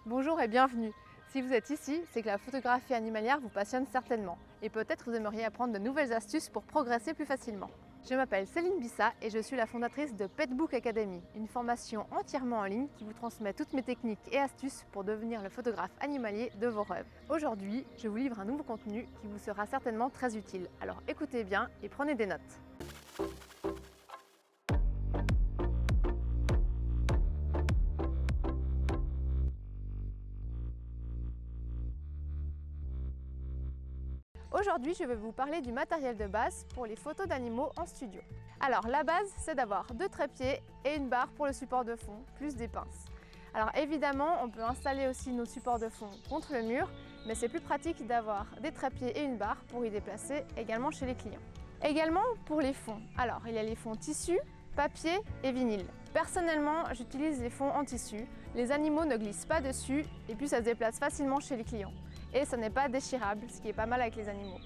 Bonjour et bienvenue. Si vous êtes ici, c'est que la photographie animalière vous passionne certainement et peut-être vous aimeriez apprendre de nouvelles astuces pour progresser plus facilement. Je m'appelle Céline Bissa et je suis la fondatrice de Petbook Academy, une formation entièrement en ligne qui vous transmet toutes mes techniques et astuces pour devenir le photographe animalier de vos rêves. Aujourd'hui, je vous livre un nouveau contenu qui vous sera certainement très utile. Alors écoutez bien et prenez des notes. Aujourd'hui, je vais vous parler du matériel de base pour les photos d'animaux en studio. Alors, la base, c'est d'avoir deux trépieds et une barre pour le support de fond, plus des pinces. Alors évidemment, on peut installer aussi nos supports de fond contre le mur, mais c'est plus pratique d'avoir des trépieds et une barre pour y déplacer également chez les clients. Également pour les fonds. Alors, il y a les fonds tissu, papier et vinyle. Personnellement, j'utilise les fonds en tissu. Les animaux ne glissent pas dessus et puis ça se déplace facilement chez les clients. Et ça n'est pas déchirable, ce qui est pas mal avec les animaux.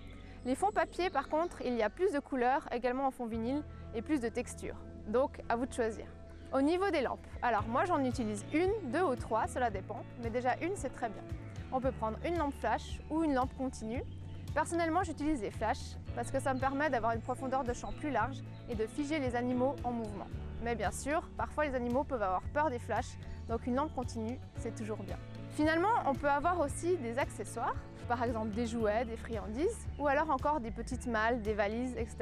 Les fonds papier, par contre, il y a plus de couleurs, également en fond vinyle, et plus de texture. Donc, à vous de choisir. Au niveau des lampes, alors moi j'en utilise une, deux ou trois, cela dépend, mais déjà une c'est très bien. On peut prendre une lampe flash ou une lampe continue. Personnellement, j'utilise les flashs parce que ça me permet d'avoir une profondeur de champ plus large et de figer les animaux en mouvement. Mais bien sûr, parfois les animaux peuvent avoir peur des flashs, donc une lampe continue, c'est toujours bien. Finalement, on peut avoir aussi des accessoires, par exemple des jouets, des friandises, ou alors encore des petites malles, des valises, etc.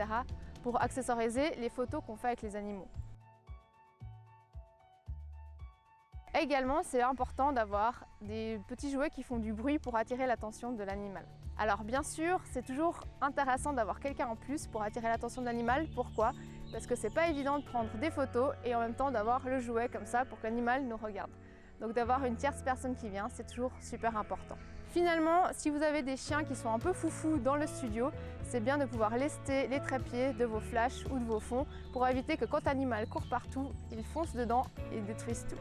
pour accessoiriser les photos qu'on fait avec les animaux. Également, c'est important d'avoir des petits jouets qui font du bruit pour attirer l'attention de l'animal. Alors bien sûr, c'est toujours intéressant d'avoir quelqu'un en plus pour attirer l'attention de l'animal. Pourquoi? Parce que c'est pas évident de prendre des photos et en même temps d'avoir le jouet comme ça pour que l'animal nous regarde. Donc d'avoir une tierce personne qui vient, c'est toujours super important. Finalement, si vous avez des chiens qui sont un peu foufous dans le studio, c'est bien de pouvoir lester les trépieds de vos flashs ou de vos fonds pour éviter que quand l'animal court partout, il fonce dedans et détruise tout.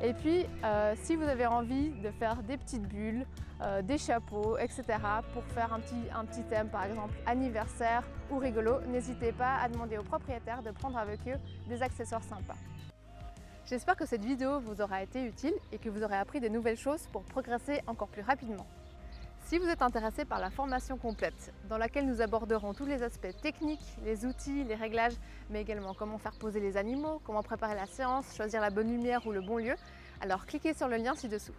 Et puis, si vous avez envie de faire des petites bulles, des chapeaux, etc. pour faire un petit thème, par exemple anniversaire ou rigolo, n'hésitez pas à demander aux propriétaires de prendre avec eux des accessoires sympas. J'espère que cette vidéo vous aura été utile et que vous aurez appris des nouvelles choses pour progresser encore plus rapidement. Si vous êtes intéressé par la formation complète, dans laquelle nous aborderons tous les aspects techniques, les outils, les réglages, mais également comment faire poser les animaux, comment préparer la séance, choisir la bonne lumière ou le bon lieu, alors cliquez sur le lien ci-dessous.